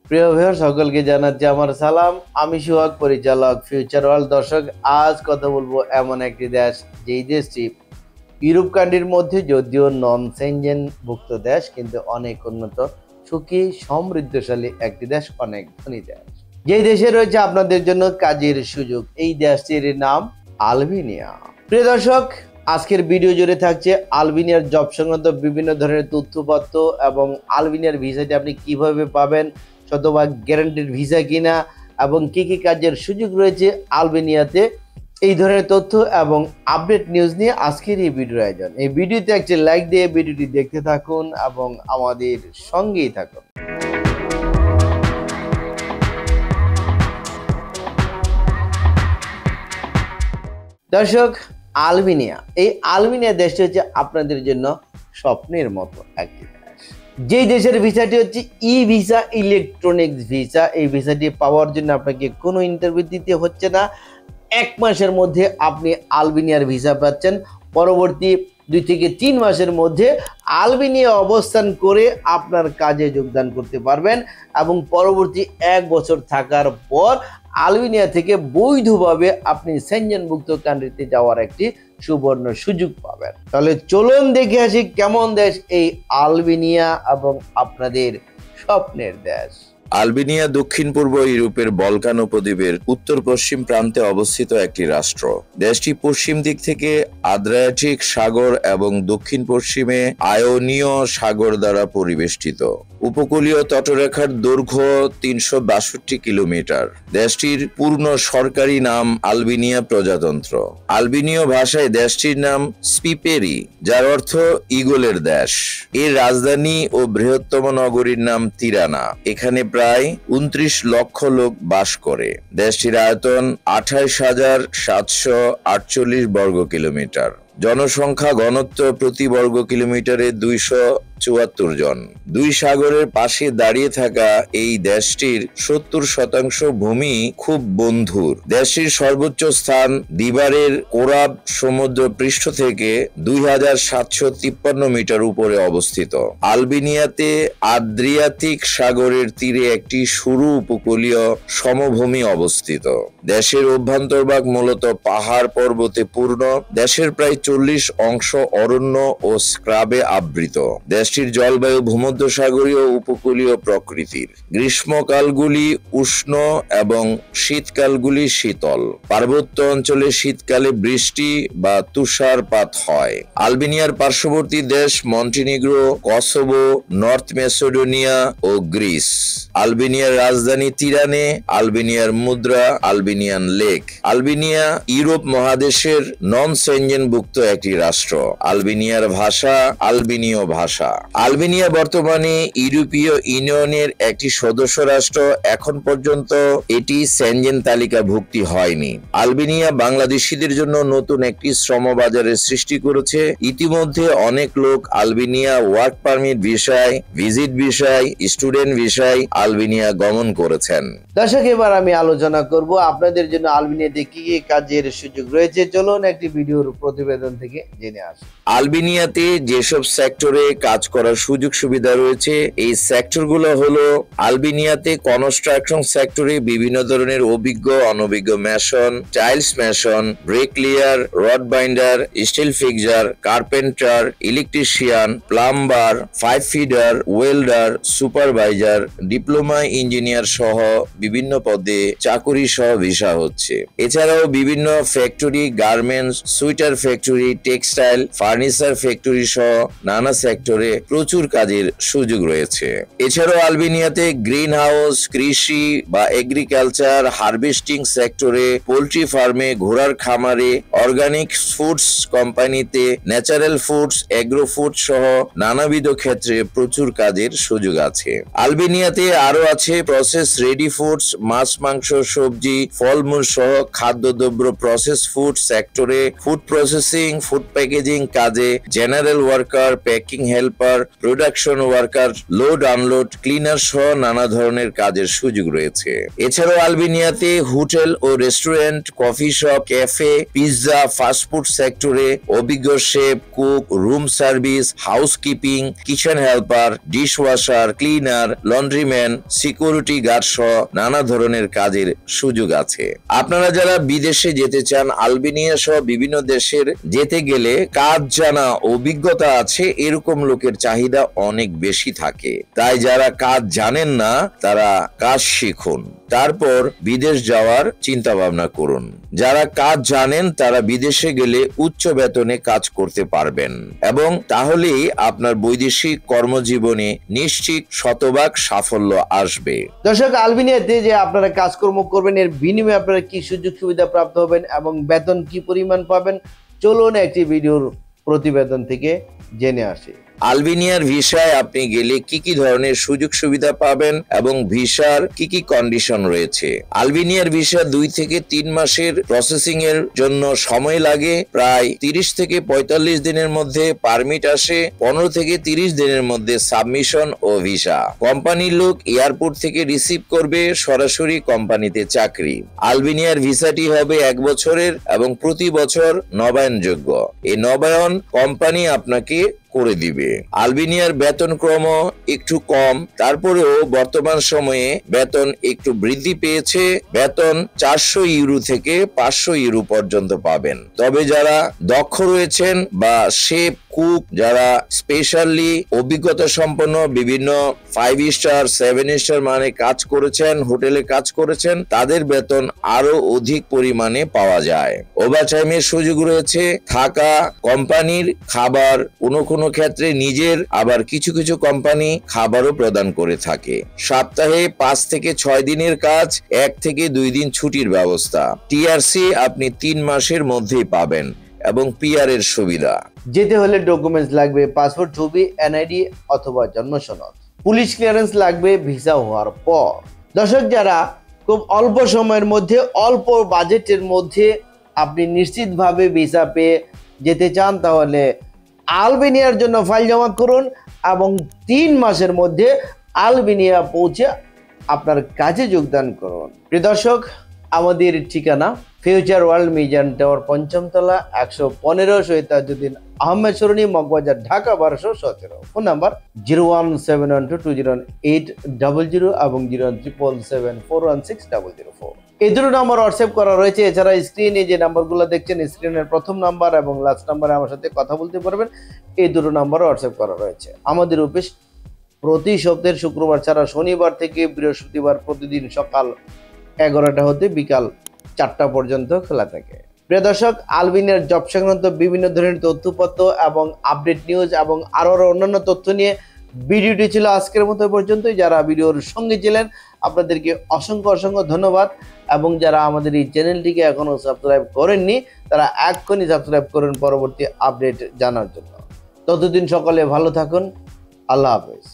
প্রিয় ভিউয়ার সকলকে জানাচ্ছি আমার সালাম। আমি সুহাগ, পরিচালক ফিউচার ওয়ার্ল্ড। দর্শক, আজ কথা বলবো এমন একটি দেশ, যেই দেশটি ইউরোপ কান্ট্রির মধ্যে যদিও নন সেনজেন ভুক্ত দেশ, কিন্তু অনেক উন্নত, সুখী, সমৃদ্ধশালী একটি দেশ, অনেক ধনী দেশ। যেই দেশে রয়েছে আপনাদের জন্য কাজের সুযোগ। এই দেশটির নাম আলবেনিয়া। প্রিয় দর্শক, আজকের ভিডিও জুড়ে থাকছে আলবেনিয়ার জব সংক্রান্ত বিভিন্ন ধরনের তথ্যপত্র এবং আলবেনিয়ার ভিসাটি আপনি কিভাবে পাবেন, শতভাগ গ্যারান্টিড ভিসা কিনা, এবং কি কি কাজের সুযোগ রয়েছে আলবেনিয়াতে, এই ধরনের তথ্য এবং আপডেট নিউজ নিয়ে আজকের এই ভিডিওর আয়োজন। এই ভিডিওতে একটি লাইক দিয়ে ভিডিওটি দেখতে থাকুন এবং আমাদের সঙ্গেই থাকুন। দর্শক, আলবেনিয়া, এই আলবেনিয়া দেশটি হচ্ছে আপনাদের জন্য স্বপ্নের মতো একটি দেশ। যেই দেশের ভিসাটি হচ্ছে ই ভিসা, ইলেকট্রনিক্স ভিসা। এই ভিসাটি পাওয়ার জন্য আপনাকে কোনো ইন্টারভিউ দিতে হচ্ছে না। 1 মাসের মধ্যে আপনি আলবেনিয়ার ভিসা পাচ্ছেন। পরবর্তী 2 থেকে 3 মাসের মধ্যে আলবেনিয়া অবস্থান করে আপনার কাজে যোগদান করতে পারবেন এবং পরবর্তী 1 বছর থাকার পর আলবেনিয়া থেকে বৈধভাবে আপনি সেনজেনভুক্ত কান্ট্রিতে যাওয়ার একটি সুবর্ণ সুযোগ পাবেন। তাহলে চলুন দেখে আসি কেমন দেশ এই আলবেনিয়া এবং আপনাদের স্বপ্নের দেশ। আলবেনিয়া দক্ষিণ পূর্ব ইউরোপের বলকান উপদ্বীপের উত্তর পশ্চিম প্রান্তে অবস্থিত একটি রাষ্ট্র। দেশটি পশ্চিম দিক থেকে আদ্রিয়াটিক সাগর এবং দক্ষিণ পশ্চিমে আয়োনীয় সাগর দ্বারা পরিবেষ্টিত। উপকূলীয় তটরেখার দৈর্ঘ্য 362 কিলোমিটার। দেশটির পূর্ণ সরকারি নাম আলবেনিয়া প্রজাতন্ত্র। আলবেনীয় ভাষায় দেশটির নাম স্পিপেরি, যার অর্থ ঈগলের দেশ। এর রাজধানী ও বৃহত্তম নগরীর নাম তিরানা। এখানে প্রায় 29 লক্ষ লোক বাস করে। দেশটির আয়তন 28,748 বর্গ কিলোমিটার। জনসংখ্যা ঘনত্ব প্রতি বর্গ কিলোমিটারে 274 জন। 2 সাগরের পাশে দাঁড়িয়ে থাকা এই দেশটির 70% ভূমি খুব বন্ধুর। দেশটির সর্বোচ্চ স্থান দিবারের কোরাব সমুদ্র পৃষ্ঠ থেকে 2753 মিটার উপরে অবস্থিত। আলবেনিয়াতে আদ্রিয়াতিক সাগরের তীরে একটি সরু উপকূলীয় সমভূমি অবস্থিত। দেশের অভ্যন্তরভাগ মূলত পাহাড় পর্বতে পূর্ণ। দেশের প্রায় 40 অংশ অরণ্য ও স্ক্রাবে আবৃত। দেশটির জলবায়ু ভূমধ্যসাগরীয় উপকূলীয় প্রকৃতির। গ্রীষ্মকালগুলি উষ্ণ এবং শীতকালগুলি শীতল। পার্বত্য অঞ্চলে শীতকালে বৃষ্টি বা তুষারপাত হয়। আলবেনিয়ার পার্শ্ববর্তী দেশ মন্টিনিগ্রো, কসোভো, নর্থ মেসিডোনিয়া ও গ্রিস। আলবেনিয়ার রাজধানী তিরানে। আলবেনিয়ার মুদ্রা আলবেনিয়ান লেক। আলবেনিয়া ইউরোপ মহাদেশের নন সেনজেনভুক্ত একটি রাষ্ট্র। আলবেনিয়ার ভাষা আলবেনীয় ভাষা। আলবেনিয়া বর্তমানে ইউরোপীয় ইউনিয়নের একটি সদস্য রাষ্ট্র। এখন পর্যন্ত এটি সেনজেন তালিকাভুক্তি হয়নি। আলবেনিয়া বাংলাদেশিদের জন্য নতুন একটি শ্রম বাজারের সৃষ্টি করেছে। ইতিমধ্যে অনেক লোক আলবেনিয়া ওয়ার্ক পারমিট ভিসায়, ভিজিট ভিসায়, স্টুডেন্ট ভিসায় আলবেনিয়া গমন করেছেন। দর্শক, এবার আমি আলোচনা করব আপনাদের জন্য আলবেনিয়াতে কি কি কাজের সুযোগ রয়েছে। চলুন একটি ভিডিওর প্রতিবেদন থেকে জেনে আসি। আলবেনিয়াতে যেসব সেক্টরে কাজ করার সুযোগ সুবিধা রয়েছে, এই সেক্টরগুলো হলো: আলবেনিয়াতে কনস্ট্রাকশন সেক্টরে বিভিন্ন ধরনের অভিজ্ঞ অনভিজ্ঞ mason, tiles mason, bricklayer, rod binder, steel fixer, carpenter, electrician, plumber, pipe feeder, welder, supervisor, diploma engineer সহ বিভিন্ন পদে চাকুরি সহ ভিসা হচ্ছে। এছাড়াও বিভিন্ন factory, garments, sweater factory, textile, furniture factory সহ নানা সেক্টরে প্রচুর কাজের সুযোগ রয়েছে। এছাড়াও আলবেনিয়াতে গ্রিন হাউস, কৃষি বা এগ্রিকালচার, হারভেস্টিং সেক্টরে, পোল্ট্রি ফার্মে, ঘোড়ার খামারে, অর্গানিক ফুডস কোম্পানিতে, ন্যাচারাল ফুডস, এগ্রো ফুড সহ নানাবিধ ক্ষেত্রে প্রচুর কাজের সুযোগ আছে। আলবেনিয়াতে আরো আছে প্রসেস রেডি ফুডস, মাছ, মাংস, সবজি, ফলমূল সহ খাদ্যদ্রব্য প্রসেস ফুড সেক্টরে, ফুড প্রসেসিং, ফুড প্যাকেজিং কাজে, general worker, packing helper, helper, production worker, load unload, cleaner সহ নানা ধরনের কাজের সুযোগ রয়েছে। এছাড়াও আলবেনিয়াতে হোটেল ও restaurant, coffee shop, cafe, pizza, fast food সেক্টরে অভিজ্ঞ chef, cook, room service, housekeeping, kitchen helper, dishwasher, cleaner, laundryman, security guard সহ নানা ধরনের কাজের সুযোগ আছে। আপনারা যারা বিদেশে যেতে চান, আলবেনিয়া সহ বিভিন্ন দেশের যেতে গেলে কাজ জানা, অভিজ্ঞতা আছে এরকম লোকের চাহিদা অনেক বেশি থাকে। তাই যারা কাজ জানেন না তারা কাজ শিখুন, তারপর বিদেশ যাওয়ার চিন্তা ভাবনা করুন। যারা কাজ জানেন তারা বিদেশে গেলে উচ্চ বেতনে কাজ করতে পারবেন এবং তাহলেই আপনার বৈদেশিক কর্মজীবনে নিশ্চিত শতভাগ সাফল্য আসবে। দর্শক, আলবেনিয়াতে যে আপনারা কাজকর্ম করবেন এর বিনিময়ে আপনারা কি সুযোগ সুবিধা প্রাপ্ত হবেন এবং বেতন কি পরিমাণ পাবেন, চলুন একটি ভিডিওর প্রতিবেদন থেকে জেনে আসি। আলবেনিয়ার ভিসায় আপনি গেলে কি কি ধরনের সুযোগ সুবিধা পাবেন এবং ভিসার কি কি কন্ডিশন রয়েছে। আলবেনিয়ার ভিসা 2 থেকে 3 মাসের প্রসেসিং এর জন্য সময় লাগে। প্রায় 30 থেকে 45 দিনের মধ্যে পারমিট আসে। 15 থেকে 30 দিনের মধ্যে সাবমিশন ও ভিসা। কোম্পানির লোক এয়ারপোর্ট থেকে রিসিভ করবে, সরাসরি কোম্পানিতে চাকরি। আলবেনিয়ার ভিসাটি হবে 1 বছরের এবং প্রতি বছর নবায়নযোগ্য। এই নবায়ন কোম্পানি আপনাকে করে দিবে। আলবেনিয়ার বেতন ক্রম একটু কম, তারপরেও বর্তমান সময়ে বেতন একটু বৃদ্ধি পেয়েছে। বেতন 400 ইউরো থেকে 500 ইউরো পর্যন্ত পাবেন। তবে যারা দক্ষ রয়েছেন বা শেফ, কুক, যারা স্পেশালি অভিজ্ঞতা সম্পন্ন বিভিন্ন 5 স্টার 7 স্টার মানে কাজ করেছেন, হোটেলে কাজ করেছেন, তাদের বেতন আরো অধিক পরিমাণে পাওয়া যায়। ওভারটাইমের সুযোগ রয়েছে, থাকা, কোম্পানির খাবার, কোনো ক্ষেত্রে নিজের, আবার কিছু কিছু কোম্পানি খাবারও প্রদান করে থাকে। সপ্তাহে 5 থেকে 6 দিনের কাজ, 1 থেকে 2 দিন ছুটির ব্যবস্থা। টিআরসি আপনি 3 মাসের মধ্যেই পাবেন এবং পিআর এর সুবিধা। যেতে হলে ডকুমেন্টস লাগবে, পাসপোর্ট, ছবি, এনআইডি অথবা জন্ম সনদ। পুলিশ ক্লিয়ারেন্স লাগবে ভিসা হওয়ার পর। দর্শক, যারা খুব অল্প সময়ের মধ্যে, অল্প বাজেটের মধ্যে আপনি নিশ্চিতভাবে ভিসা পেয়ে যেতে চান, তাহলে আলবেনিয়ার জন্য ফাইল জমা করুন এবং 3 মাসের মধ্যে আলবেনিয়া পৌঁছে আপনার কাজে যোগদান করুন। প্রিয় দর্শক, আমাদের ঠিকানা ফিউচার ওয়ার্ল্ড মিজান টাওয়ার, 5ম তলা, 115 শহীদ আহমেদ সরণি, মগবাজার, ঢাকা 1217। ফোন নাম্বার 01712208000 এবং 03774160004। এই দুটো নাম্বার হোয়াটসঅ্যাপ করা রয়েছে। এছাড়া স্ক্রিনে যে নাম্বারগুলো দেখছেন, স্ক্রিনের প্রথম নাম্বার এবং লাস্ট নাম্বারে আমার সাথে কথা বলতে পারবেন। এই দুটো নাম্বার হোয়াটসঅ্যাপ করা রয়েছে। আমাদের অফিস প্রতি সপ্তাহের শুক্রবার ছাড়া শনিবার থেকে বৃহস্পতিবার প্রতিদিন সকাল 11টা হতে বিকাল 4টা পর্যন্ত খোলা থাকে। প্রিয় দর্শক, আলবেনিয়ার জব সংক্রান্ত বিভিন্ন ধরনের তথ্যপত্র এবং আপডেট নিউজ এবং আরো অন্যান্য তথ্য নিয়ে ভিডিওটি ছিল আজকের মতো পর্যন্তই। যারা ভিডিওর সঙ্গে ছিলেন আপনাদেরকে অসংখ্য ধন্যবাদ এবং যারা আমাদের এই চ্যানেলটিকে এখনো সাবস্ক্রাইব করেননি তারা এক্ষুনি সাবস্ক্রাইব করুন পরবর্তী আপডেট জানার জন্য। ততদিন সকলে ভালো থাকুন। আল্লাহ হাফেজ।